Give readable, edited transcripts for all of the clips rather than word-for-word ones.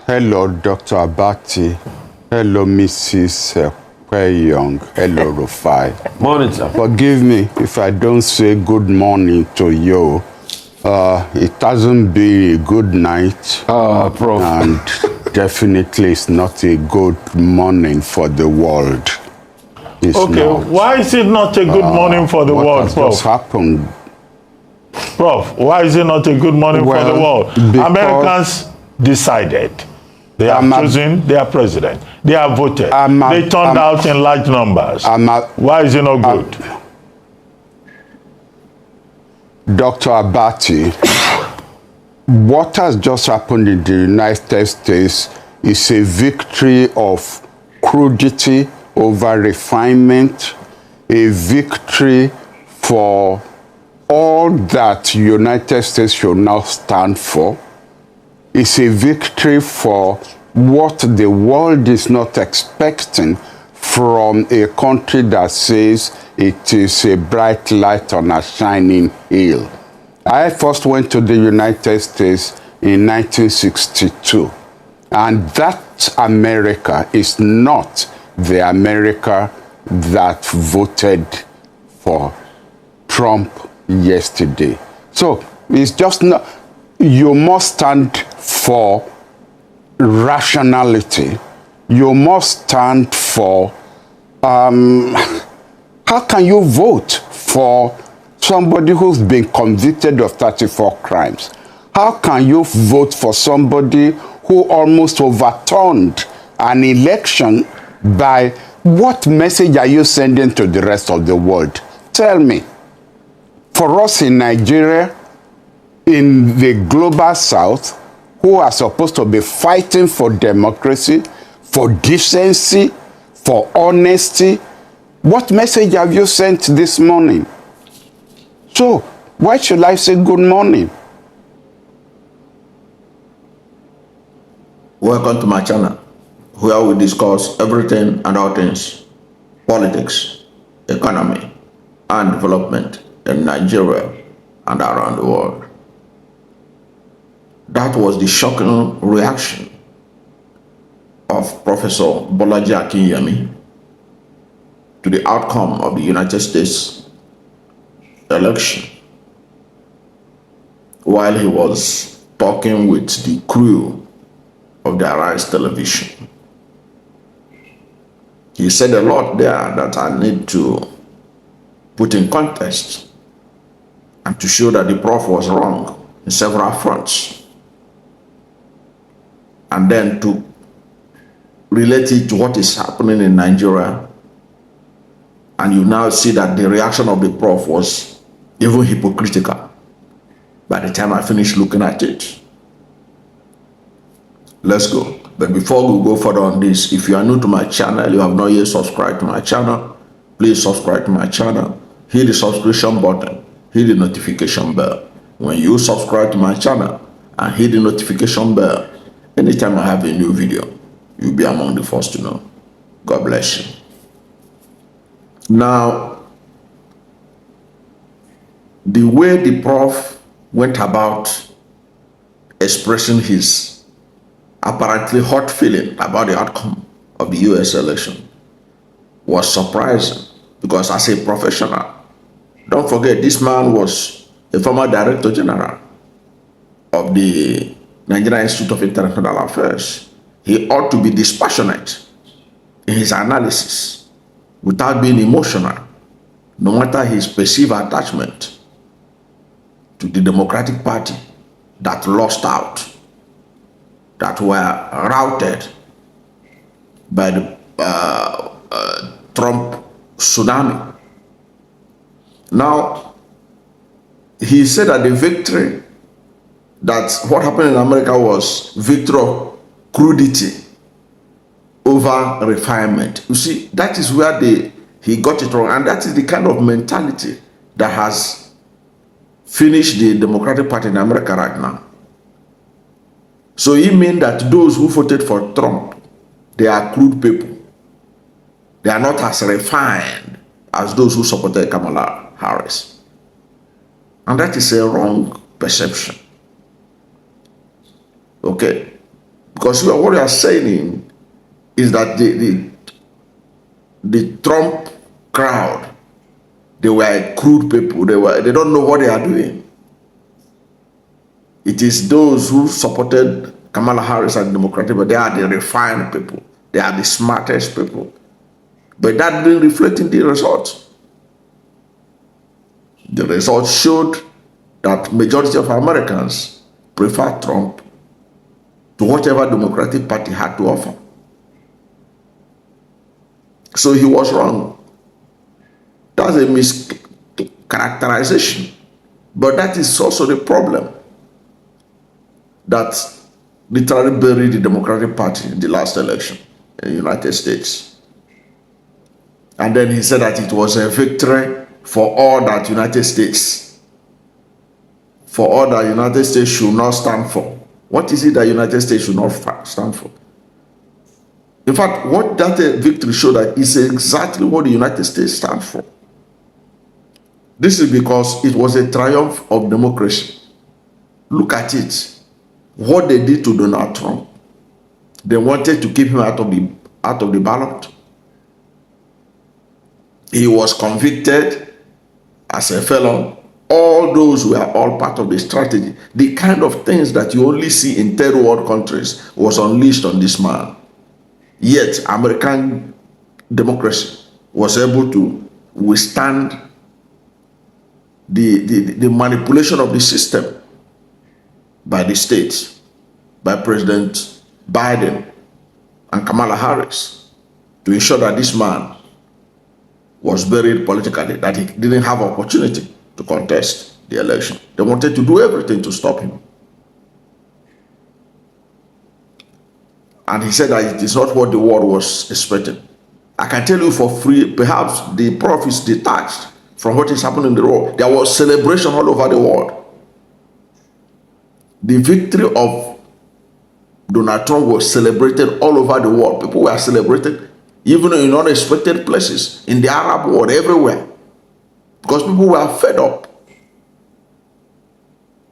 Hello, Dr. Abati. Hello, Mrs. Young. Hello, Rufai. Morning, sir. Forgive me if I don't say good morning to you. It hasn't been a good night. Prof. And definitely it's not a good morning for the world. It's okay, not. why is it not a good morning for the What world, has Prof? just happened? Prof, why is it not a good morning for the world? Americans decided. They have chosen their president. They have voted. They turned out in large numbers. Why is it not good? Dr. Abati, what has just happened in the United States is a victory of crudity over refinement, a victory for all that United States should now stand for. It's a victory for what the world is not expecting from a country that says it is a bright light on a shining hill. I first went to the United States in 1962, and that America is not the America that voted for Trump yesterday. So it's just not, you must stand for rationality. You must stand for, how can you vote for somebody who's been convicted of 34 crimes? How can you vote for somebody who almost overturned an election by, what message are you sending to the rest of the world? Tell me. For us in Nigeria, in the global south, who are supposed to be fighting for democracy, for decency, for honesty, what message have you sent this morning? So, why should I say good morning? Welcome to my channel, where we discuss everything and all things, politics, economy, and development in Nigeria and around the world. That was the shocking reaction of Professor Bolaji Akinyemi to the outcome of the United States election, while he was talking with the crew of the Arise television. He said a lot there that I need to put in context and to show that the Prof was wrong in several fronts, and then to relate it to what is happening in Nigeria. And you now see that the reaction of the Prof was even hypocritical by the time I finished looking at it. Let's go. But before we go further on this, if you are new to my channel, you have not yet subscribed to my channel, please subscribe to my channel, hit the subscription button, hit the notification bell. When you subscribe to my channel and hit the notification bell, anytime I have a new video, you'll be among the first to know. God bless you. Now, the way the Prof went about expressing his apparently hot feeling about the outcome of the US election was surprising, because as a professional, don't forget, this man was a former Director General of the Nigerian Institute of International Affairs. He ought to be dispassionate in his analysis without being emotional, no matter his perceived attachment to the Democratic Party that lost out, that were routed by the Trump tsunami. Now, he said that the victory, that what happened in America was victory of crudity over refinement. You see, that is where he got it wrong, and that is the kind of mentality that has finished the Democratic Party in America right now. So he means that those who voted for Trump, they are crude people. They are not as refined as those who supported Kamala Harris. And that is a wrong perception. Okay? Because what you are saying is that the Trump crowd, they were crude people. They don't know what they are doing. It is those who supported Kamala Harris and Democratic, but they are the refined people. They are the smartest people. But that didn't reflect in the results. The results showed that majority of Americans prefer Trump to whatever Democratic Party had to offer. So he was wrong. That's a mischaracterization. But that is also the problem that literally buried the Democratic Party in the last election in the United States. And then he said that it was a victory for all that United States, should not stand for. What is it that United States should not stand for? In fact, what that victory showed that is exactly what the United States stands for. This is because it was a triumph of democracy. Look at it. What they did to Donald Trump. They wanted to keep him out of the ballot. He was convicted as a felon. All those were all part of the strategy. The kind of things that you only see in third world countries was unleashed on this man. Yet American democracy was able to withstand the manipulation of the system by the states, by President Biden and Kamala Harris, to ensure that this man was buried politically, that he didn't have opportunity to contest the election. They wanted to do everything to stop him. And he said that it is not what the world was expecting. I can tell you for free, perhaps the prof is detached from what is happening in the world. There was celebration all over the world. The victory of Donald Trump was celebrated all over the world. People were celebrated even in unexpected places, in the Arab world, everywhere. Because people were fed up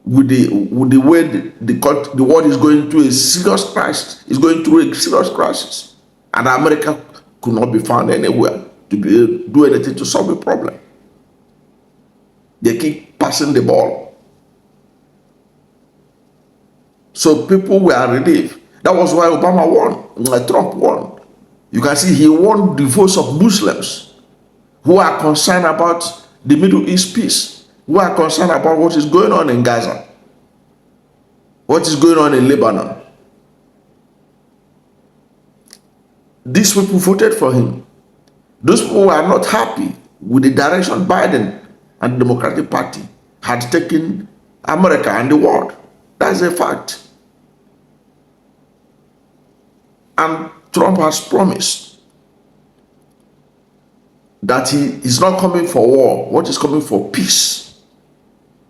with the way the world is going through a serious crisis. It's going through a serious crisis. And America could not be found anywhere to do anything to solve the problem. They keep passing the ball. So people were relieved. That was why Obama won, Trump won. You can see he won the votes of Muslims who are concerned about the Middle East peace, who are concerned about what is going on in Gaza, what is going on in Lebanon. These people voted for him. Those people were not happy with the direction Biden and the Democratic Party had taken America and the world. That's a fact. And Trump has promised that he is not coming for war. What is coming for peace?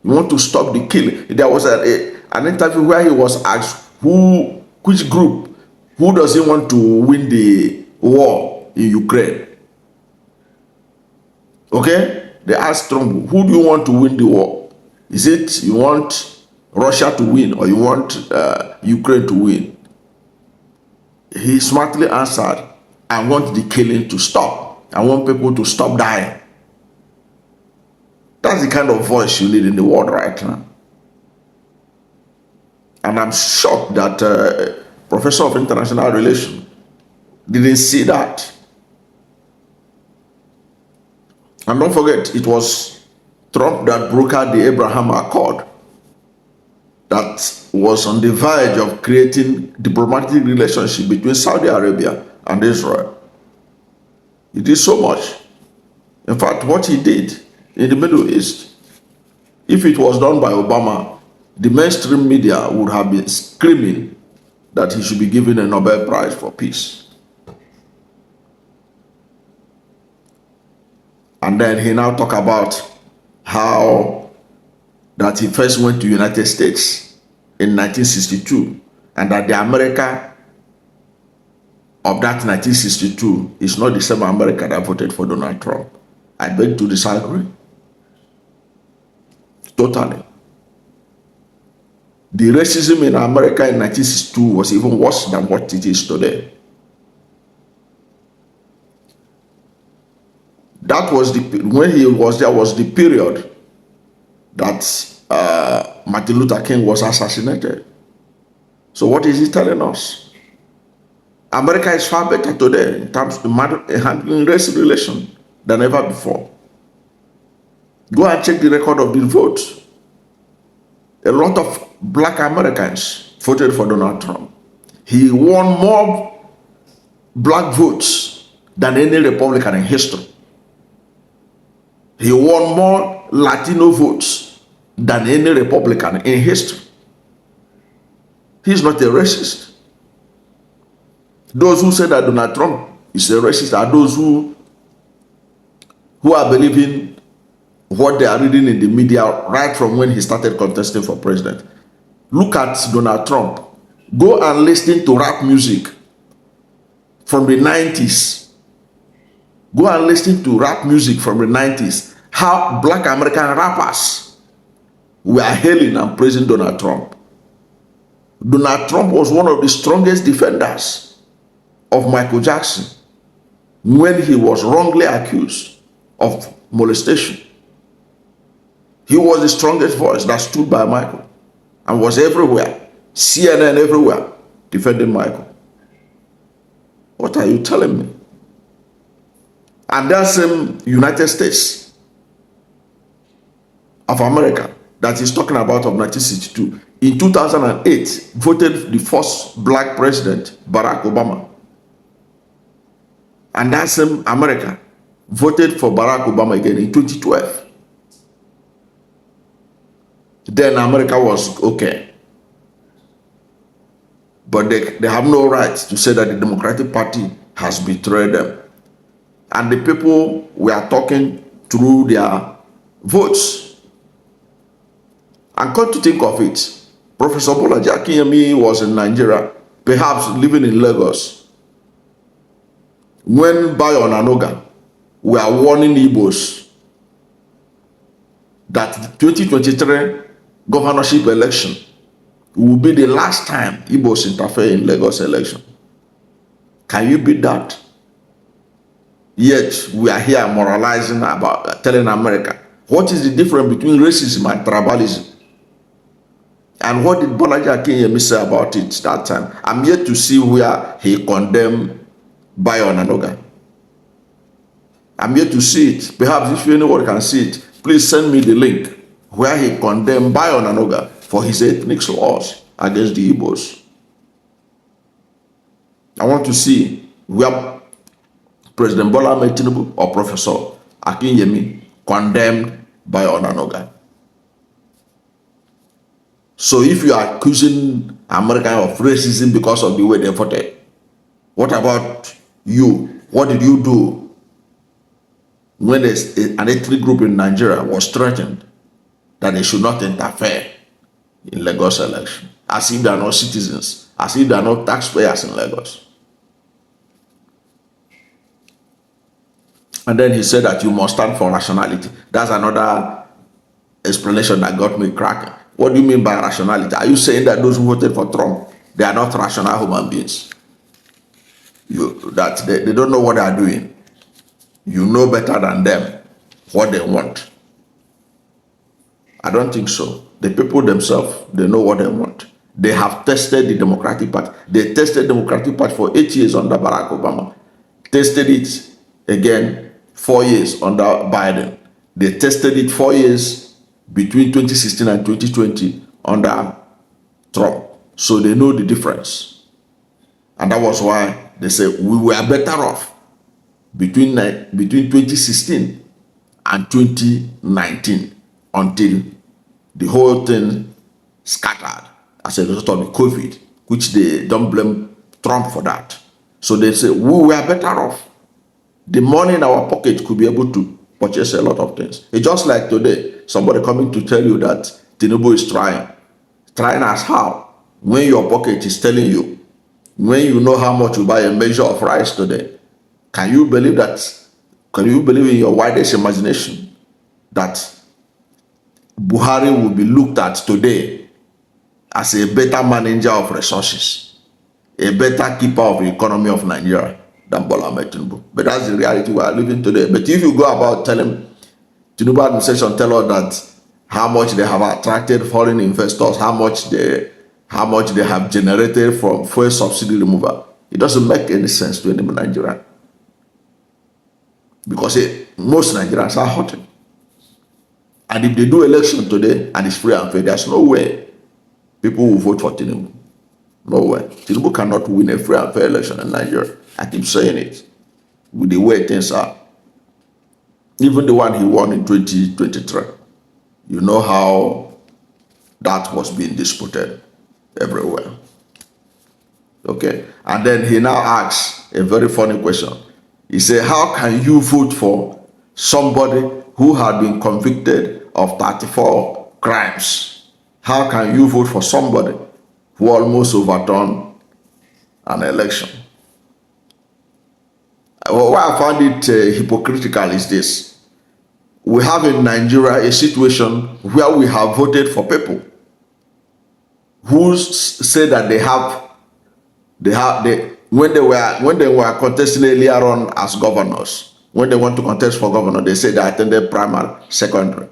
You want to stop the killing. There was an interview where he was asked which group, who does he want to win the war in Ukraine? Okay? They asked Trump, who do you want to win the war? Is it you want Russia to win or you want Ukraine to win? He smartly answered, I want the killing to stop. I want people to stop dying. That's the kind of voice you need in the world right now. And I'm shocked that Professor of International Relations didn't see that. And don't forget, it was Trump that brokered the Abraham Accord that was on the verge of creating diplomatic relationship between Saudi Arabia and Israel. He did so much. In fact, what he did in the Middle East, if it was done by Obama, the mainstream media would have been screaming that he should be given a Nobel Prize for peace. And then he now talk about how that he first went to the United States in 1962, and that the America of that 1962 is not the same America that voted for Donald Trump. I beg to disagree. Totally. The racism in America in 1962 was even worse than what it is today. That was when he was there was the period that Martin Luther King was assassinated. So what is he telling us? America is far better today in terms of handling race relations than ever before. Go and check the record of the votes. A lot of black Americans voted for Donald Trump. He won more black votes than any Republican in history. He won more Latino votes than any Republican in history. He's not a racist. Those who say that Donald Trump is a racist are those who are believing what they are reading in the media right from when he started contesting for president. Look at Donald Trump. Go and listen to rap music from the 90s. Go and listen to rap music from the 90s. How black American rappers were hailing and praising Donald Trump. Donald Trump was one of the strongest defenders of Michael Jackson when he was wrongly accused of molestation. He was the strongest voice that stood by Michael and was everywhere, CNN everywhere, defending Michael. What are you telling me? And that same United States of America that he's talking about of 1962, in 2008, voted the first black president, Barack Obama. And that same America voted for Barack Obama again in 2012. Then America was okay. But they have no right to say that the Democratic Party has betrayed them. And the people were talking through their votes. And come to think of it, Professor Bolaji Akinyemi was in Nigeria, perhaps living in Lagos, when Bayo and Anoga were warning Igbos that the 2023 governorship election will be the last time Igbos interfere in Lagos election. Can you beat that? Yet we are here moralizing about telling America what is the difference between racism and tribalism. And what did Bolaji Akinyemi say about it that time? I'm yet to see where he condemned Bayo and Anoga. I'm yet to see it. Perhaps if anyone can see it, please send me the link where he condemned Bayo and Anoga for his ethnic laws against the Igbos. I want to see where President Bola Ahmed Tinubu or Professor Akinyemi condemned Bayo and Anoga. So if you are accusing America of racism because of the way they voted, what about you? What did you do when an ethnic group in Nigeria was threatened that they should not interfere in Lagos election, as if they are not citizens, as if they are not taxpayers in Lagos? And then he said that you must stand for rationality. That's another explanation that got me cracking. What do you mean by rationality? Are you saying that those who voted for Trump, they are not rational human beings? That they don't know what they are doing. You know better than them what they want. I don't think so. The people themselves, they know what they want. They have tested the Democratic Party. They tested the Democratic Party for 8 years under Barack Obama. Tested it again 4 years under Biden. They tested it 4 years between 2016 and 2020 under Trump. So they know the difference. And that was why they say we were better off between 2016 and 2019 until the whole thing scattered as a result of the COVID, which they don't blame Trump for that. So they say we were better off. The money in our pocket could be able to purchase a lot of things. It's just like today, somebody coming to tell you that Tinubu is trying. Trying as how? When your pocket is telling you, when you know how much you buy a measure of rice today, can you believe that? Can you believe in your widest imagination that Buhari will be looked at today as a better manager of resources, a better keeper of the economy of Nigeria than Bola Ahmed Tinubu. But that's the reality we are living today. But if you go about telling Tinubu administration, tell us that how much they have attracted foreign investors, how much they have generated from fuel subsidy removal, it doesn't make any sense to any Nigerian. Because most Nigerians are hurting. And if they do election today and it's free and fair, there's no way people will vote for Tinubu. No way. Tinubu cannot win a free and fair election in Nigeria. I keep saying it. With the way things are. Even the one he won in 2023. You know how that was being disputed everywhere. Okay? And then he now asks a very funny question. He said, how can you vote for somebody who had been convicted of 34 crimes? How can you vote for somebody who almost overturned an election? Why I found it hypocritical is this. We have in Nigeria a situation where we have voted for people who say that when they were contesting earlier on as governors, when they want to contest for governor, they say they attended primary, secondary.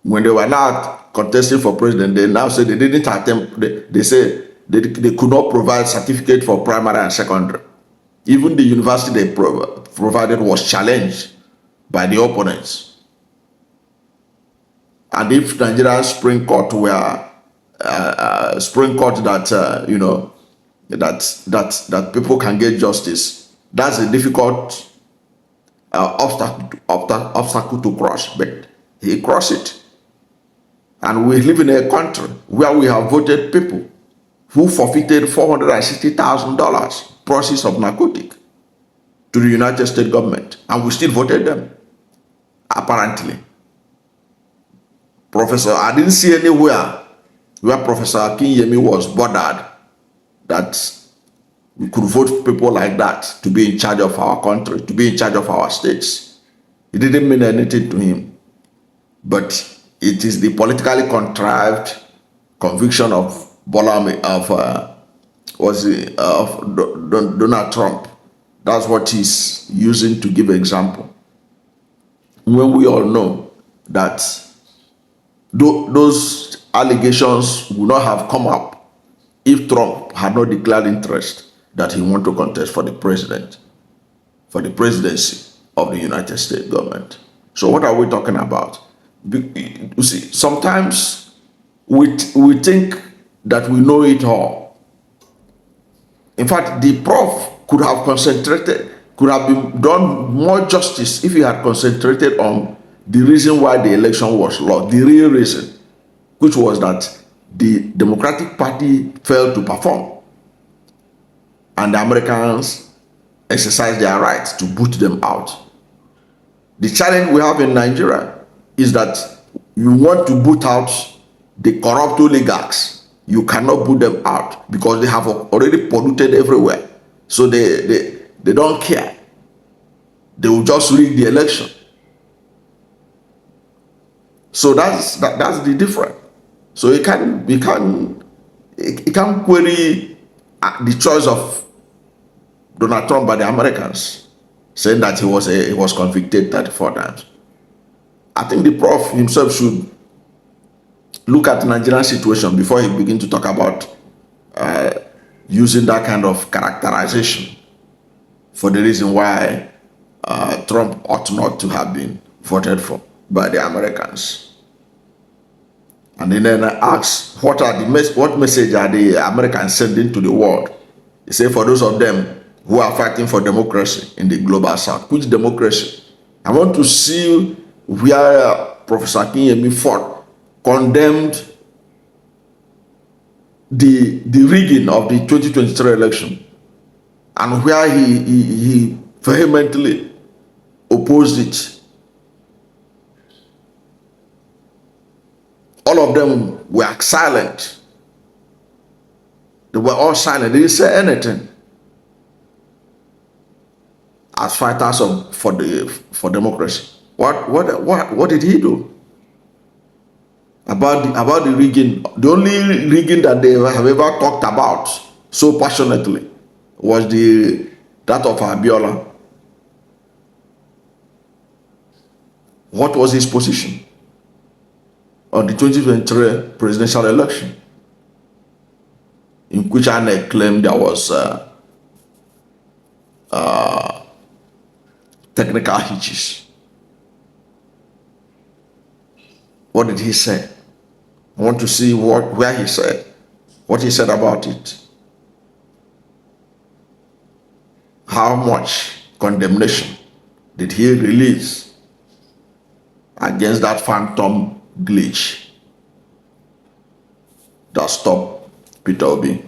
When they were now contesting for president, they now say they didn't attempt. They say they could not provide certificate for primary and secondary. Even the university they provided was challenged by the opponents. And if Nigerian Supreme Court were that people can get justice, that's a difficult obstacle to cross, but he crossed it. And we live in a country where we have voted people who forfeited $460,000 process of narcotic to the United States government, and we still voted them. Apparently, I didn't see anywhere where Professor Akinyemi was bothered that we could vote people like that to be in charge of our country, to be in charge of our states. It didn't mean anything to him. But it is the politically contrived conviction of Donald Trump. That's what he's using to give example. When we all know that those allegations would not have come up if Trump had not declared interest that he wanted to contest for the presidency of the United States government. So what are we talking about? You see, sometimes we think that we know it all. In fact, the prof could have been done more justice if he had concentrated on the reason why the election was lost, the real reason, which was that the Democratic Party failed to perform and the Americans exercised their right to boot them out. The challenge we have in Nigeria is that you want to boot out the corrupt oligarchs. You cannot boot them out because they have already polluted everywhere. So they don't care. They will just rig the election. So that's the difference. So you can't query the choice of Donald Trump by the Americans, saying that he was convicted 34 times. I think the prof himself should look at the Nigerian situation before he begins to talk about using that kind of characterization for the reason why Trump ought not to have been voted for by the Americans. And then I asked, what message are the Americans sending to the world? He said, for those of them who are fighting for democracy in the global south. Which democracy? I want to see where Professor Akinyemi fought, condemned the rigging of the 2023 election, and where he vehemently opposed it. All of them were silent. They were all silent. They didn't say anything as fighters for democracy. What did he do? about the rigging. The only rigging that they have ever talked about so passionately was that of Abiola. What was his position on the 2023 presidential election, in which INEC claimed there was technical hitches? What did he say? I want to see where he said, what he said about it. How much condemnation did he release against that phantom glitch that stopped Peter Obi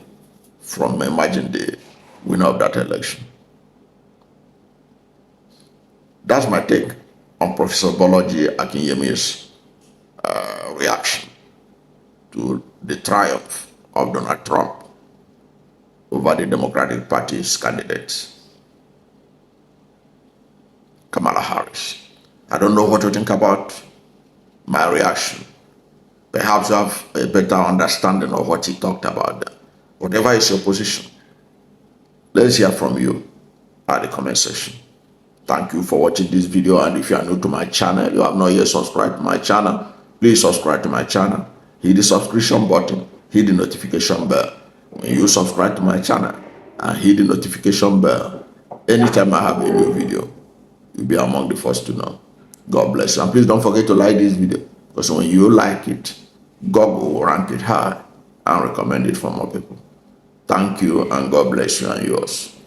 from emerging the winner of that election? That's my take on Professor Bolaji Akinyemi's reaction to the triumph of Donald Trump over the Democratic Party's candidate, Kamala Harris. I don't know what you think about my reaction. Perhaps you have a better understanding of what he talked about. Whatever is your position, let's hear from you at the comment section. Thank you for watching this video, and if you are new to my channel, you have not yet subscribed to my channel, please subscribe to my channel. Hit the subscription button, hit the notification bell. When you subscribe to my channel and hit the notification bell, anytime I have a new video, you'll be among the first to know. God bless you. And please don't forget to like this video, because when you like it, God will rank it high and recommend it for more people. Thank you, and God bless you and yours.